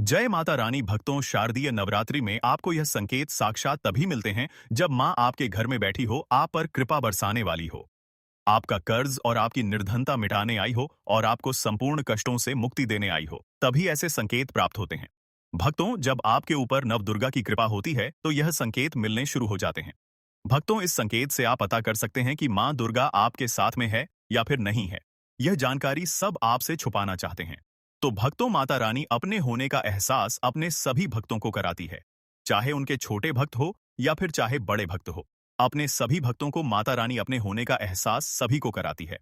जय माता रानी भक्तों, शारदीय नवरात्रि में आपको यह संकेत साक्षात तभी मिलते हैं जब माँ आपके घर में बैठी हो, आप पर कृपा बरसाने वाली हो, आपका कर्ज और आपकी निर्धनता मिटाने आई हो और आपको संपूर्ण कष्टों से मुक्ति देने आई हो। तभी ऐसे संकेत प्राप्त होते हैं। भक्तों, जब आपके ऊपर नवदुर्गा की कृपा होती है तो यह संकेत मिलने शुरू हो जाते हैं। भक्तों, इस संकेत से आप पता कर सकते हैं कि माँ दुर्गा आपके साथ में है या फिर नहीं है। यह जानकारी सब आपसे छुपाना चाहते हैं। तो भक्तों, माता रानी अपने होने का एहसास अपने सभी भक्तों को कराती है, चाहे उनके छोटे भक्त हो या फिर चाहे बड़े भक्त हो। अपने सभी भक्तों को माता रानी अपने होने का एहसास सभी को कराती है।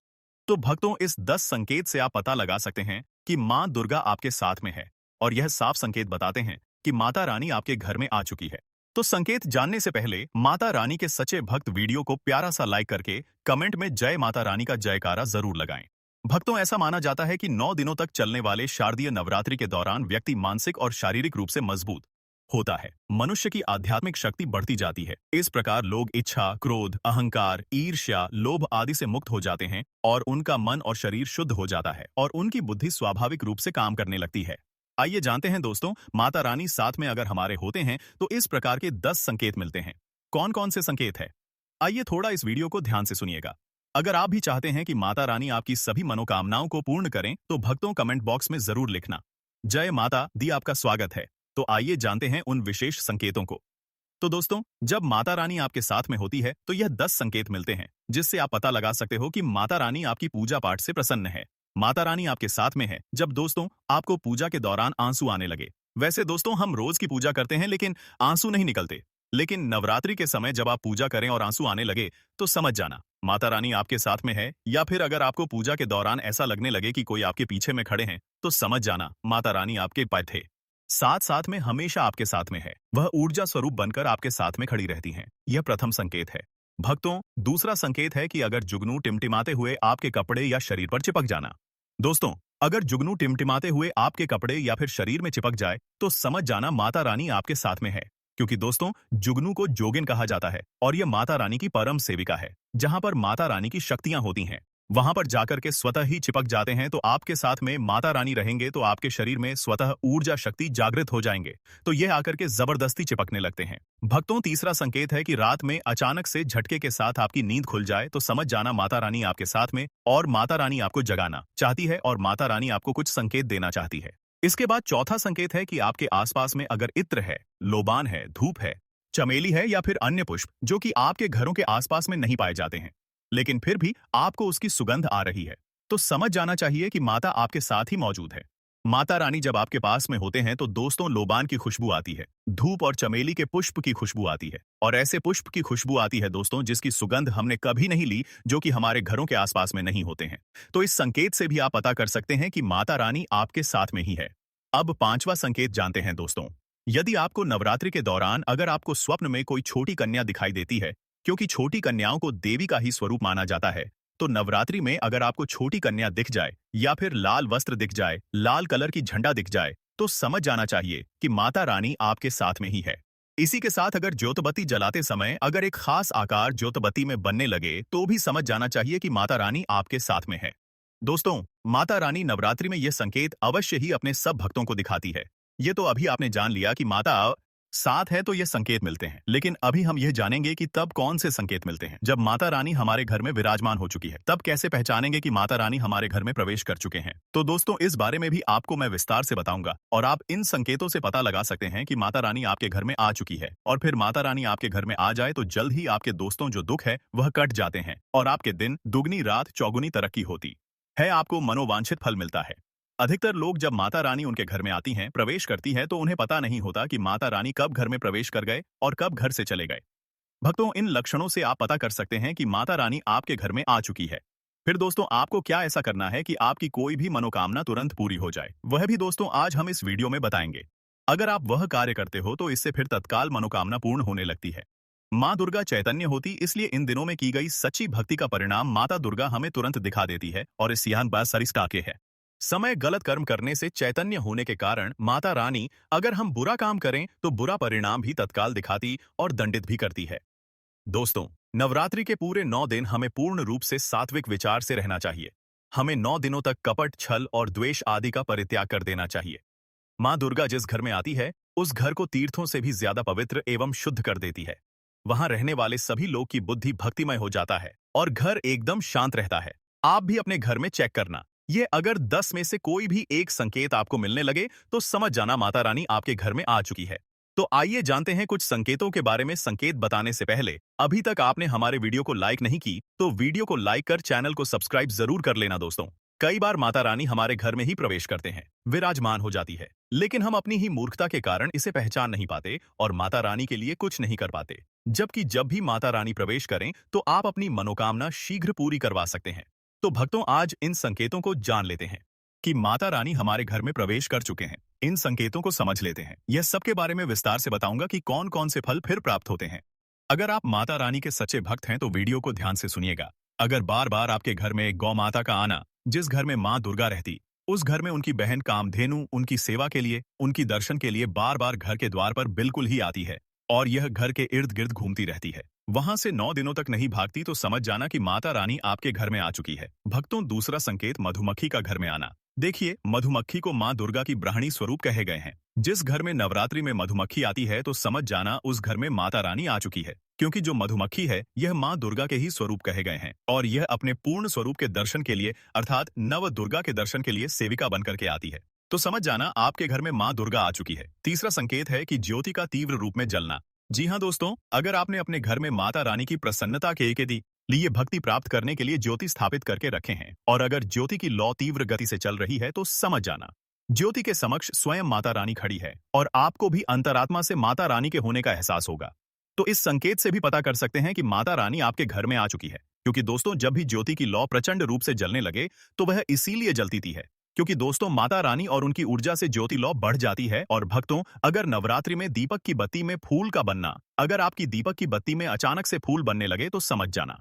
तो भक्तों, इस 10 संकेत से आप पता लगा सकते हैं कि माँ दुर्गा आपके साथ में है और यह साफ संकेत बताते हैं कि माता रानी आपके घर में आ चुकी है। तो संकेत जानने से पहले माता रानी के सच्चे भक्त वीडियो को प्यारा सा लाइक करके कमेंट में जय माता रानी का जयकारा जरूर लगाएं। भक्तों, ऐसा माना जाता है कि 9 दिनों तक चलने वाले शारदीय नवरात्रि के दौरान व्यक्ति मानसिक और शारीरिक रूप से मजबूत होता है। मनुष्य की आध्यात्मिक शक्ति बढ़ती जाती है। इस प्रकार लोग इच्छा, क्रोध, अहंकार, ईर्ष्या, लोभ आदि से मुक्त हो जाते हैं और उनका मन और शरीर शुद्ध हो जाता है और उनकी बुद्धि स्वाभाविक रूप से काम करने लगती है। आइए जानते हैं दोस्तों, माता रानी साथ में अगर हमारे होते हैं तो इस प्रकार के 10 संकेत मिलते हैं। कौन कौन से संकेत है? आइए थोड़ा इस वीडियो को ध्यान से सुनिएगा। अगर आप भी चाहते हैं कि माता रानी आपकी सभी मनोकामनाओं को पूर्ण करें तो भक्तों, कमेंट बॉक्स में जरूर लिखना। जय माता दी आपका स्वागत है। तो आइए जानते हैं उन विशेष संकेतों को। तो दोस्तों, जब माता रानी आपके साथ में होती है तो यह 10 संकेत मिलते हैं जिससे आप पता लगा सकते हो कि माता रानी आपकी पूजा पाठ से प्रसन्न है। माता रानी आपके साथ में है जब दोस्तों आपको पूजा के दौरान आंसू आने लगे। वैसे दोस्तों, हम रोज की पूजा करते हैं लेकिन आंसू नहीं निकलते। लेकिन नवरात्रि के समय जब आप पूजा करें और आंसू आने लगे तो समझ जाना माता रानी आपके साथ में है। या फिर अगर आपको पूजा के दौरान ऐसा लगने लगे कि कोई आपके पीछे में खड़े हैं तो समझ जाना माता रानी आपके पास थे। साथ साथ में हमेशा आपके साथ में है, वह ऊर्जा स्वरूप बनकर आपके साथ में खड़ी रहती हैं। यह प्रथम संकेत है। भक्तों, दूसरा संकेत है कि अगर जुगनू टिमटिमाते हुए आपके कपड़े या शरीर पर चिपक जाना। दोस्तों, अगर जुगनू टिमटिमाते हुए आपके कपड़े या फिर शरीर में चिपक जाए तो समझ जाना माता रानी आपके साथ में है। क्योंकि दोस्तों, जुगनू को जोगिन कहा जाता है और यह माता रानी की परम सेविका है। जहां पर माता रानी की शक्तियां होती हैं वहां पर जाकर के स्वतः ही चिपक जाते हैं। तो आपके साथ में माता रानी रहेंगे तो आपके शरीर में स्वतः ऊर्जा शक्ति जागृत हो जाएंगे, तो यह आकर के जबरदस्ती चिपकने लगते हैं। भक्तों, तीसरा संकेत है कि रात में अचानक से झटके के साथ आपकी नींद खुल जाए तो समझ जाना माता रानी आपके साथ में और माता रानी आपको जगाना चाहती है और माता रानी आपको कुछ संकेत देना चाहती है। इसके बाद चौथा संकेत है कि आपके आसपास में अगर इत्र है, लोबान है, धूप है, चमेली है या फिर अन्य पुष्प जो कि आपके घरों के आसपास में नहीं पाए जाते हैं लेकिन फिर भी आपको उसकी सुगंध आ रही है, तो समझ जाना चाहिए कि माता आपके साथ ही मौजूद है। माता रानी जब आपके पास में होते हैं तो दोस्तों लोबान की खुशबू आती है, धूप और चमेली के पुष्प की खुशबू आती है और ऐसे पुष्प की खुशबू आती है दोस्तों जिसकी सुगंध हमने कभी नहीं ली, जो कि हमारे घरों के आसपास में नहीं होते हैं। तो इस संकेत से भी आप पता कर सकते हैं कि माता रानी आपके साथ में ही है। अब पांचवा संकेत जानते हैं दोस्तों। यदि आपको नवरात्रि के दौरान अगर आपको स्वप्न में कोई छोटी कन्या दिखाई देती है, क्योंकि छोटी कन्याओं को देवी का ही स्वरूप माना जाता है, तो नवरात्रि में अगर आपको छोटी कन्या दिख जाए या फिर लाल वस्त्र दिख जाए, लाल कलर की झंडा दिख जाए, तो समझ जाना चाहिए कि माता रानी आपके साथ में ही है। इसी के साथ अगर ज्योतबत्ती जलाते समय अगर एक खास आकार ज्योतबत्ती में बनने लगे तो भी समझ जाना चाहिए कि माता रानी आपके साथ में है। दोस्तों, माता रानी नवरात्रि में यह संकेत अवश्य ही अपने सब भक्तों को दिखाती है। ये तो अभी आपने जान लिया कि माता साथ है तो ये संकेत मिलते हैं, लेकिन अभी हम यह जानेंगे कि तब कौन से संकेत मिलते हैं। जब माता रानी हमारे घर में विराजमान हो चुकी है तब कैसे पहचानेंगे कि माता रानी हमारे घर में प्रवेश कर चुके हैं। तो दोस्तों, इस बारे में भी आपको मैं विस्तार से बताऊंगा और आप इन संकेतों से पता लगा सकते हैं कि माता रानी आपके घर में आ चुकी है। और फिर माता रानी आपके घर में आ जाए तो जल्द ही आपके दोस्तों जो दुख है वह कट जाते हैं और आपके दिन दुगनी रात चौगुनी तरक्की होती है, आपको मनोवांछित फल मिलता है। अधिकतर लोग जब माता रानी उनके घर में आती हैं, प्रवेश करती है, तो उन्हें पता नहीं होता कि माता रानी कब घर में प्रवेश कर गए और कब घर से चले गए। भक्तों, इन लक्षणों से आप पता कर सकते हैं कि माता रानी आपके घर में आ चुकी है। फिर दोस्तों, आपको क्या ऐसा करना है कि आपकी कोई भी मनोकामना तुरंत पूरी हो जाए, वह भी दोस्तों आज हम इस वीडियो में बताएंगे। अगर आप वह कार्य करते हो तो इससे फिर तत्काल मनोकामना पूर्ण होने लगती है। माँ दुर्गा चैतन्य होती, इसलिए इन दिनों में की गई सच्ची भक्ति का परिणाम माता दुर्गा हमें तुरंत दिखा देती है और इस यहाँ बात सरिस्ता के है। समय गलत कर्म करने से चैतन्य होने के कारण माता रानी अगर हम बुरा काम करें तो बुरा परिणाम भी तत्काल दिखाती और दंडित भी करती है। दोस्तों, नवरात्रि के पूरे 9 दिन हमें पूर्ण रूप से सात्विक विचार से रहना चाहिए। हमें 9 दिनों तक कपट, छल और द्वेष आदि का परित्याग कर देना चाहिए। माँ दुर्गा जिस घर में आती है, उस घर को तीर्थों से भी ज्यादा पवित्र एवं शुद्ध कर देती है। वहां रहने वाले सभी लोग की बुद्धि भक्तिमय हो जाता है और घर एकदम शांत रहता है। आप भी अपने घर में चेक करना। ये अगर 10 में से कोई भी एक संकेत आपको मिलने लगे तो समझ जाना माता रानी आपके घर में आ चुकी है। तो आइए जानते हैं कुछ संकेतों के बारे में। संकेत बताने से पहले अभी तक आपने हमारे वीडियो को लाइक नहीं की तो वीडियो को लाइक कर चैनल को सब्सक्राइब जरूर कर लेना दोस्तों। कई बार माता रानी हमारे घर में ही प्रवेश करते हैं, विराजमान हो जाती है, लेकिन हम अपनी ही मूर्खता के कारण इसे पहचान नहीं पाते और माता रानी के लिए कुछ नहीं कर पाते। जबकि जब भी माता रानी प्रवेश करें तो आप अपनी मनोकामना शीघ्र पूरी करवा सकते हैं। तो भक्तों, आज इन संकेतों को जान लेते हैं कि माता रानी हमारे घर में प्रवेश कर चुके हैं। इन संकेतों को समझ लेते हैं। यह सबके बारे में विस्तार से बताऊंगा कि कौन कौन से फल फिर प्राप्त होते हैं। अगर आप माता रानी के सच्चे भक्त हैं तो वीडियो को ध्यान से सुनिएगा। अगर बार बार आपके घर में गौ माता का आना, जिस घर में माँ दुर्गा रहती, उस घर में उनकी बहन कामधेनु उनकी सेवा के लिए, उनकी दर्शन के लिए बार बार घर के द्वार पर बिल्कुल ही आती है और यह घर के इर्द गिर्द घूमती रहती है, वहां से 9 दिनों तक नहीं भागती, तो समझ जाना कि माता रानी आपके घर में आ चुकी है। भक्तों, दूसरा संकेत मधुमक्खी का घर में आना। देखिए, मधुमक्खी को माँ दुर्गा की ब्राह्मणी स्वरूप कहे गए हैं। जिस घर में नवरात्रि में मधुमक्खी आती है तो समझ जाना उस घर में माता रानी आ चुकी है, क्योंकि जो मधुमक्खी है यह माँ दुर्गा के ही स्वरूप कहे गए हैं और यह अपने पूर्ण स्वरूप के दर्शन के लिए अर्थात नव दुर्गा के दर्शन के लिए सेविका बनकर के आती है। तो समझ जाना आपके घर में माँ दुर्गा आ चुकी है। तीसरा संकेत है कि ज्योति का तीव्र रूप में जलना। जी हाँ दोस्तों, अगर आपने अपने घर में माता रानी की प्रसन्नता के लिए भक्ति प्राप्त करने के लिए ज्योति स्थापित करके रखे हैं और अगर ज्योति की लौ तीव्र गति से चल रही है तो समझ जाना ज्योति के समक्ष स्वयं माता रानी खड़ी है और आपको भी अंतरात्मा से माता रानी के होने का एहसास होगा। तो इस संकेत से भी पता कर सकते हैं कि माता रानी आपके घर में आ चुकी है, क्योंकि दोस्तों जब भी ज्योति की लौ प्रचंड रूप से जलने लगे तो वह इसीलिए जलती थी है क्योंकि दोस्तों माता रानी और उनकी ऊर्जा से ज्योति लौ बढ़ जाती है। और भक्तों, अगर नवरात्रि में दीपक की बत्ती में फूल का बनना, अगर आपकी दीपक की बत्ती में अचानक से फूल बनने लगे तो समझ जाना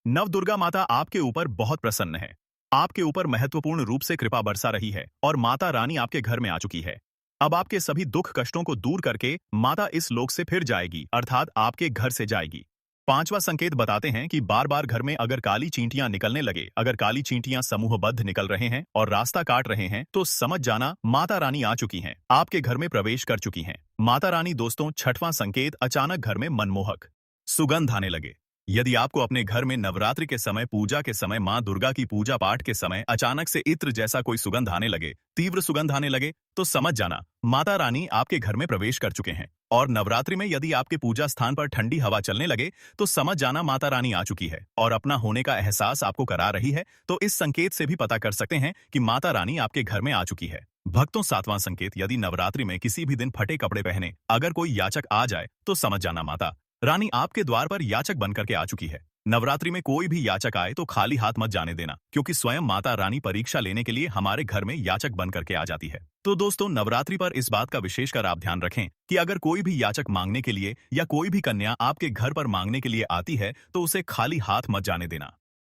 नव दुर्गा माता आपके ऊपर बहुत प्रसन्न है, आपके ऊपर महत्वपूर्ण रूप से कृपा बरसा रही है और माता रानी आपके घर में आ चुकी है। अब आपके सभी दुख कष्टों को दूर करके माता इस लोक से फिर जाएगी, अर्थात आपके घर से जाएगी। पांचवा संकेत बताते हैं कि बार बार घर में अगर काली चींटियां निकलने लगे, अगर काली चींटियां समूहबद्ध निकल रहे हैं और रास्ता काट रहे हैं तो समझ जाना माता रानी आ चुकी हैं, आपके घर में प्रवेश कर चुकी हैं। माता रानी दोस्तों, छठवां संकेत, अचानक घर में मनमोहक सुगंध आने लगे। यदि आपको अपने घर में नवरात्रि के समय, पूजा के समय, माँ दुर्गा की पूजा पाठ के समय अचानक से इत्र जैसा कोई सुगंध आने लगे, तीव्र सुगंध आने लगे, तो समझ जाना माता रानी आपके घर में प्रवेश कर चुके हैं। और नवरात्रि में यदि आपके पूजा स्थान पर ठंडी हवा चलने लगे तो समझ जाना माता रानी आ चुकी है और अपना होने का एहसास आपको करा रही है। तो इस संकेत से भी पता कर सकते हैं कि माता रानी आपके घर में आ चुकी है। भक्तों, सातवां संकेत, यदि नवरात्रि में किसी भी दिन फटे कपड़े पहने अगर कोई याचक आ जाए तो समझ जाना माता रानी आपके द्वार पर याचक बनकर के आ चुकी है। नवरात्रि में कोई भी याचक आए तो खाली हाथ मत जाने देना, क्योंकि स्वयं माता रानी परीक्षा लेने के लिए हमारे घर में याचक बनकर के आ जाती है। तो दोस्तों, नवरात्रि पर इस बात का विशेषकर आप ध्यान रखें कि अगर कोई भी याचक मांगने के लिए या कोई भी कन्या आपके घर पर मांगने के लिए आती है तो उसे खाली हाथ मत जाने देना।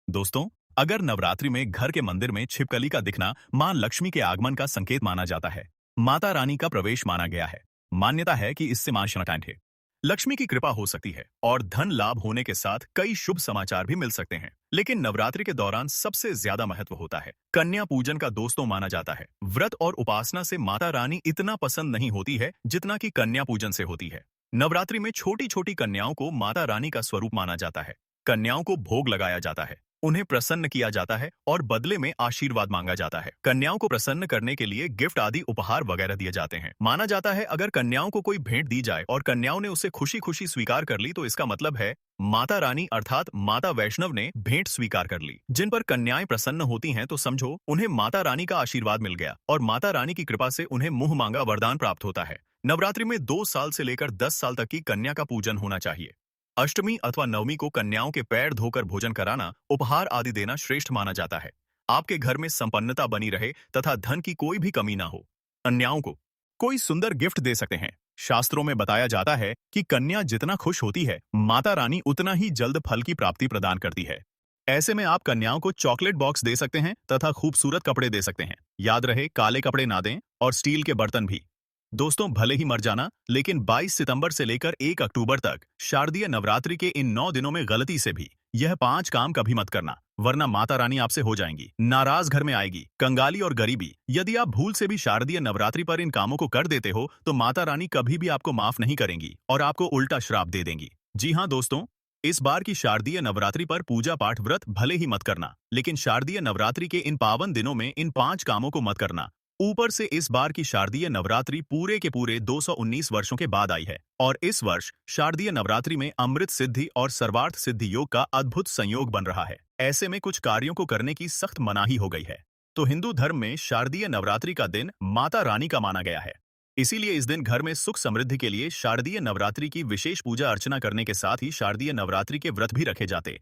दोस्तों, अगर नवरात्रि में घर के मंदिर में छिपकली का दिखना मां लक्ष्मी के आगमन का संकेत माना जाता है, माता रानी का प्रवेश माना गया है। मान्यता है कि इससे मां शांत लक्ष्मी की कृपा हो सकती है और धन लाभ होने के साथ कई शुभ समाचार भी मिल सकते हैं। लेकिन नवरात्रि के दौरान सबसे ज्यादा महत्व होता है कन्या पूजन का दोस्तों माना जाता है। व्रत और उपासना से माता रानी इतना पसंद नहीं होती है जितना कि कन्या पूजन से होती है। नवरात्रि में छोटी छोटी कन्याओं को माता रानी का स्वरूप माना जाता है। कन्याओं को भोग लगाया जाता है, उन्हें प्रसन्न किया जाता है और बदले में आशीर्वाद मांगा जाता है। कन्याओं को प्रसन्न करने के लिए गिफ्ट आदि उपहार वगैरह दिए जाते हैं। माना जाता है अगर कन्याओं को कोई भेंट दी जाए और कन्याओं ने उसे खुशी खुशी स्वीकार कर ली तो इसका मतलब है माता रानी अर्थात माता वैष्णव ने भेंट स्वीकार कर ली। जिन पर कन्याएं प्रसन्न होती हैं तो समझो उन्हें माता रानी का आशीर्वाद मिल गया और माता रानी की कृपा से उन्हें मुंह मांगा वरदान प्राप्त होता है। नवरात्रि में 2 साल से लेकर 10 साल तक की कन्या का पूजन होना चाहिए। अष्टमी अथवा नवमी को कन्याओं के पैर धोकर भोजन कराना, उपहार आदि देना श्रेष्ठ माना जाता है। आपके घर में संपन्नता बनी रहे तथा धन की कोई भी कमी ना हो। कन्याओं को कोई सुंदर गिफ्ट दे सकते हैं। शास्त्रों में बताया जाता है कि कन्या जितना खुश होती है, माता रानी उतना ही जल्द फल की प्राप्ति प्रदान करती है। ऐसे में आप कन्याओं को चॉकलेट बॉक्स दे सकते हैं तथा खूबसूरत कपड़े दे सकते हैं। याद रहे, काले कपड़े ना दें और स्टील के बर्तन भी। दोस्तों, भले ही मर जाना, लेकिन 22 सितंबर से लेकर 1 अक्टूबर तक शारदीय नवरात्रि के इन 9 दिनों में गलती से भी यह 5 काम कभी मत करना, वरना माता रानी आपसे हो जाएंगी नाराज, घर में आएगी कंगाली और गरीबी। यदि आप भूल से भी शारदीय नवरात्रि पर इन कामों को कर देते हो तो माता रानी कभी भी आपको माफ नहीं करेंगी और आपको उल्टा श्राप दे देंगी। जी हाँ दोस्तों, इस बार की शारदीय नवरात्रि पर पूजा पाठ व्रत भले ही मत करना, लेकिन शारदीय नवरात्रि के इन पावन दिनों में इन 5 कामों को मत करना। ऊपर से इस बार की शारदीय नवरात्रि पूरे के पूरे 219 वर्षों के बाद आई है और इस वर्ष शारदीय नवरात्रि में अमृत सिद्धि और सर्वार्थ सिद्धि योग का अद्भुत संयोग बन रहा है। ऐसे में कुछ कार्यों को करने की सख्त मनाही हो गई है। तो हिंदू धर्म में शारदीय नवरात्रि का दिन माता रानी का माना गया है। इसीलिए इस दिन घर में सुख समृद्धि के लिए शारदीय नवरात्रि की विशेष पूजा अर्चना करने के साथ ही शारदीय नवरात्रि के व्रत भी रखे जाते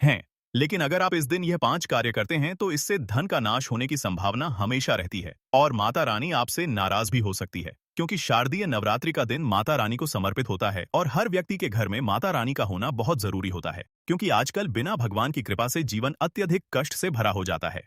हैं। लेकिन अगर आप इस दिन यह 5 कार्य करते हैं तो इससे धन का नाश होने की संभावना हमेशा रहती है और माता रानी आपसे नाराज भी हो सकती है, क्योंकि शारदीय नवरात्रि का दिन माता रानी को समर्पित होता है और हर व्यक्ति के घर में माता रानी का होना बहुत जरूरी होता है, क्योंकि आजकल बिना भगवान की कृपा से जीवन अत्यधिक कष्ट से भरा हो जाता है।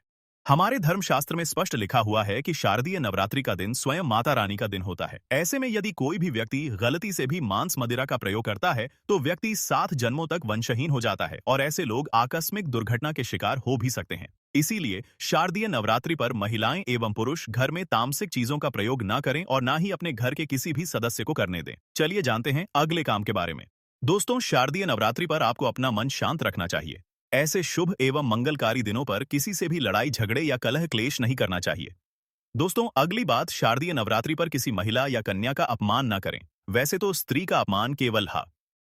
हमारे धर्मशास्त्र में स्पष्ट लिखा हुआ है कि शारदीय नवरात्रि का दिन स्वयं माता रानी का दिन होता है। ऐसे में यदि कोई भी व्यक्ति गलती से भी मांस मदिरा का प्रयोग करता है तो व्यक्ति 7 जन्मों तक वंशहीन हो जाता है और ऐसे लोग आकस्मिक दुर्घटना के शिकार हो भी सकते हैं। इसीलिए शारदीय नवरात्रि पर महिलाएं एवं पुरुष घर में तामसिक चीजों का प्रयोग न करें और न ही अपने घर के किसी भी सदस्य को करने दें। चलिए जानते हैं अगले काम के बारे में। दोस्तों, शारदीय नवरात्रि पर आपको अपना मन शांत रखना चाहिए। ऐसे शुभ एवं मंगलकारी दिनों पर किसी से भी लड़ाई झगड़े या कलह क्लेश नहीं करना चाहिए। दोस्तों, अगली बात, शारदीय नवरात्रि पर किसी महिला या कन्या का अपमान न करें। वैसे तो स्त्री का अपमान केवल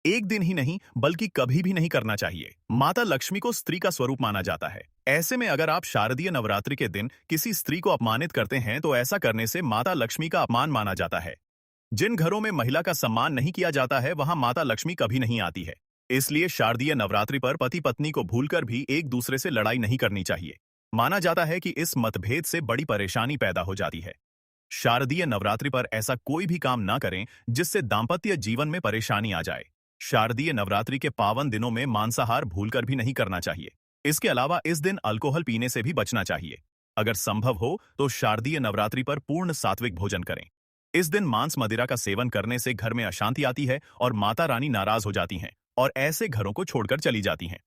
एक दिन ही नहीं बल्कि कभी भी नहीं करना चाहिए। माता लक्ष्मी को स्त्री का स्वरूप माना जाता है। ऐसे में अगर आप शारदीय नवरात्रि के दिन किसी स्त्री को अपमानित करते हैं तो ऐसा करने से माता लक्ष्मी का अपमान माना जाता है। जिन घरों में महिला का सम्मान नहीं किया जाता है वहां माता लक्ष्मी कभी नहीं आती है। इसलिए शारदीय नवरात्रि पर पति पत्नी को भूलकर भी एक दूसरे से लड़ाई नहीं करनी चाहिए। माना जाता है कि इस मतभेद से बड़ी परेशानी पैदा हो जाती है। शारदीय नवरात्रि पर ऐसा कोई भी काम ना करें जिससे दांपत्य जीवन में परेशानी आ जाए। शारदीय नवरात्रि के पावन दिनों में मांसाहार भूलकर भी नहीं करना चाहिए। इसके अलावा इस दिन अल्कोहल पीने से भी बचना चाहिए। अगर संभव हो तो शारदीय नवरात्रि पर पूर्ण सात्विक भोजन करें। इस दिन मांस मदिरा का सेवन करने से घर में अशांति आती है और माता रानी नाराज हो जाती हैं और ऐसे घरों को छोड़कर चली जाती हैं।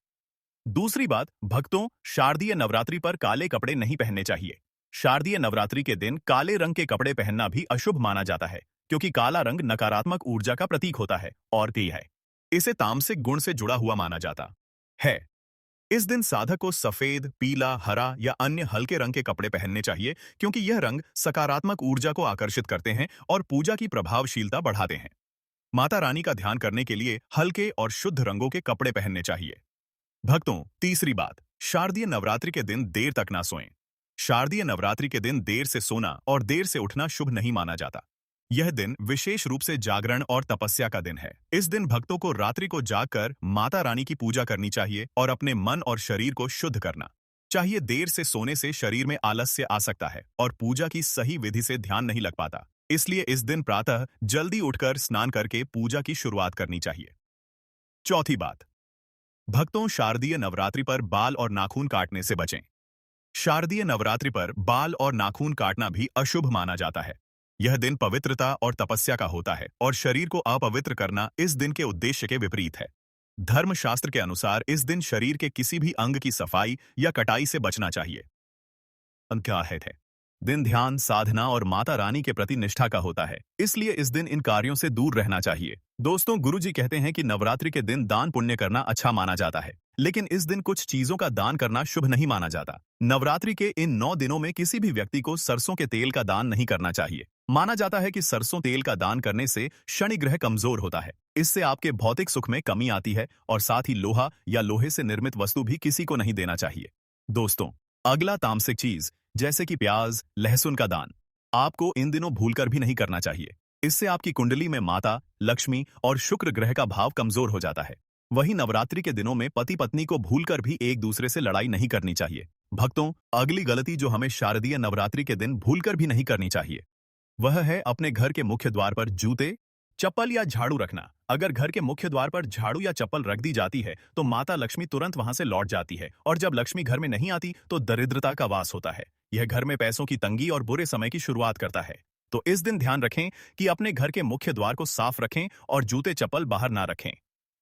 दूसरी बात, भक्तों, शारदीय नवरात्रि पर काले कपड़े नहीं पहनने चाहिए। शारदीय नवरात्रि के दिन काले रंग के कपड़े पहनना भी अशुभ माना जाता है, क्योंकि काला रंग नकारात्मक ऊर्जा का प्रतीक होता है और है इसे तामसिक गुण से जुड़ा हुआ माना जाता है। इस दिन साधक को सफेद, पीला, हरा या अन्य हल्के रंग के कपड़े पहनने चाहिए, क्योंकि यह रंग सकारात्मक ऊर्जा को आकर्षित करते हैं और पूजा की प्रभावशीलता बढ़ाते हैं। माता रानी का ध्यान करने के लिए हल्के और शुद्ध रंगों के कपड़े पहनने चाहिए। भक्तों, तीसरी बात, शारदीय नवरात्रि के दिन देर तक ना सोएं। शारदीय नवरात्रि के दिन देर से सोना और देर से उठना शुभ नहीं माना जाता। यह दिन विशेष रूप से जागरण और तपस्या का दिन है। इस दिन भक्तों को रात्रि को जागकर माता रानी की पूजा करनी चाहिए और अपने मन और शरीर को शुद्ध करना चाहिए। देर से सोने से शरीर में आलस्य आ सकता है और पूजा की सही विधि से ध्यान नहीं लग पाता। इसलिए इस दिन प्रातः जल्दी उठकर स्नान करके पूजा की शुरुआत करनी चाहिए। चौथी बात, भक्तों, शारदीय नवरात्रि पर बाल और नाखून काटने से बचें। शारदीय नवरात्रि पर बाल और नाखून काटना भी अशुभ माना जाता है। यह दिन पवित्रता और तपस्या का होता है और शरीर को अपवित्र करना इस दिन के उद्देश्य के विपरीत है। धर्मशास्त्र के अनुसार इस दिन शरीर के किसी भी अंग की सफाई या कटाई से बचना चाहिए। क्या है दिन ध्यान, साधना और माता रानी के प्रति निष्ठा का होता है, इसलिए इस दिन इन कार्यों से दूर रहना चाहिए। दोस्तों, गुरुजी कहते हैं कि नवरात्रि के दिन दान पुण्य करना अच्छा माना जाता है, लेकिन इस दिन कुछ चीजों का दान करना शुभ नहीं माना जाता। नवरात्रि के इन 9 दिनों में किसी भी व्यक्ति को सरसों के तेल का दान नहीं करना चाहिए। माना जाता है कि सरसों तेल का दान करने से शनि ग्रह कमजोर होता है। इससे आपके भौतिक सुख में कमी आती है और साथ ही लोहा या लोहे से निर्मित वस्तु भी किसी को नहीं देना चाहिए। दोस्तों, अगला तामसिक चीज जैसे कि प्याज, लहसुन का दान आपको इन दिनों भूलकर भी नहीं करना चाहिए। इससे आपकी कुंडली में माता, लक्ष्मी और शुक्र ग्रह का भाव कमजोर हो जाता है। वहीं नवरात्रि के दिनों में पति पत्नी को भूलकर भी एक दूसरे से लड़ाई नहीं करनी चाहिए। भक्तों, अगली गलती जो हमें शारदीय नवरात्रि के दिन भूलकर भी नहीं करनी चाहिए वह है अपने घर के मुख्य द्वार पर जूते, चप्पल या झाड़ू रखना। अगर घर के मुख्य द्वार पर झाड़ू या चप्पल रख दी जाती है तो माता लक्ष्मी तुरंत वहां से लौट जाती है और जब लक्ष्मी घर में नहीं आती तो दरिद्रता का वास होता है। यह घर में पैसों की तंगी और बुरे समय की शुरुआत करता है। तो इस दिन ध्यान रखें कि अपने घर के मुख्य द्वार को साफ रखें और जूते चप्पल बाहर ना रखें।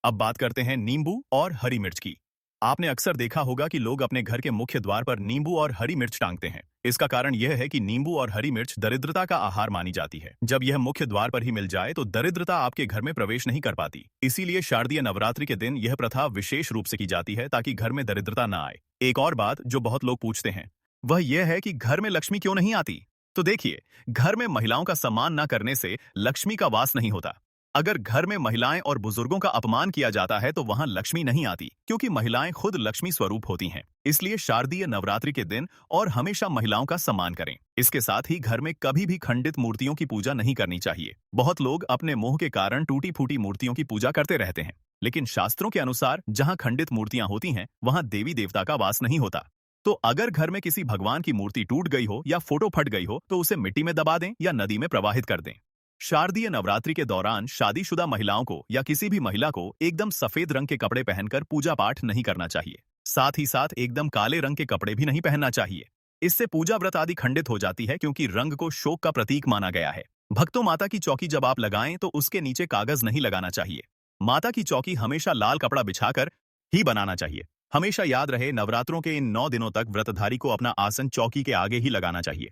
अब बात करते हैं नींबू और हरी मिर्च की। आपने अक्सर देखा होगा कि लोग अपने घर के मुख्य द्वार पर नींबू और हरी मिर्च टांगते हैं। इसका कारण यह है कि नींबू और हरी मिर्च दरिद्रता का आहार मानी जाती है। जब यह मुख्य द्वार पर ही मिल जाए तो दरिद्रता आपके घर में प्रवेश नहीं कर पाती। इसीलिए शारदीय नवरात्रि के दिन यह प्रथा विशेष रूप से की जाती है ताकि घर में दरिद्रता न आए। एक और बात जो बहुत लोग पूछते हैं वह यह है कि घर में लक्ष्मी क्यों नहीं आती। तो देखिए, घर में महिलाओं का सम्मान न करने से लक्ष्मी का वास नहीं होता। अगर घर में महिलाएं और बुजुर्गों का अपमान किया जाता है तो वहां लक्ष्मी नहीं आती, क्योंकि महिलाएं खुद लक्ष्मी स्वरूप होती हैं। इसलिए शारदीय नवरात्रि के दिन और हमेशा महिलाओं का सम्मान करें। इसके साथ ही घर में कभी भी खंडित मूर्तियों की पूजा नहीं करनी चाहिए। बहुत लोग अपने मोह के कारण टूटी फूटी मूर्तियों की पूजा करते रहते हैं, लेकिन शास्त्रों के अनुसार जहां खंडित मूर्तियां होती हैं वहां देवी देवता का वास नहीं होता। तो अगर घर में किसी भगवान की मूर्ति टूट गई हो या फोटो फट गई हो तो उसे मिट्टी में दबा दें या नदी में प्रवाहित कर दें। शारदीय नवरात्रि के दौरान शादीशुदा महिलाओं को या किसी भी महिला को एकदम सफेद रंग के कपड़े पहनकर पूजा पाठ नहीं करना चाहिए। साथ ही साथ एकदम काले रंग के कपड़े भी नहीं पहनना चाहिए। इससे पूजा व्रत आदि खंडित हो जाती है, क्योंकि रंग को शोक का प्रतीक माना गया है। भक्तों, माता की चौकी जब आप लगाएं तो उसके नीचे कागज नहीं लगाना चाहिए। माता की चौकी हमेशा लाल कपड़ा बिछाकर ही बनाना चाहिए। हमेशा याद रहे, नवरात्रों के इन 9 दिनों तक व्रतधारी को अपना आसन चौकी के आगे ही लगाना चाहिए।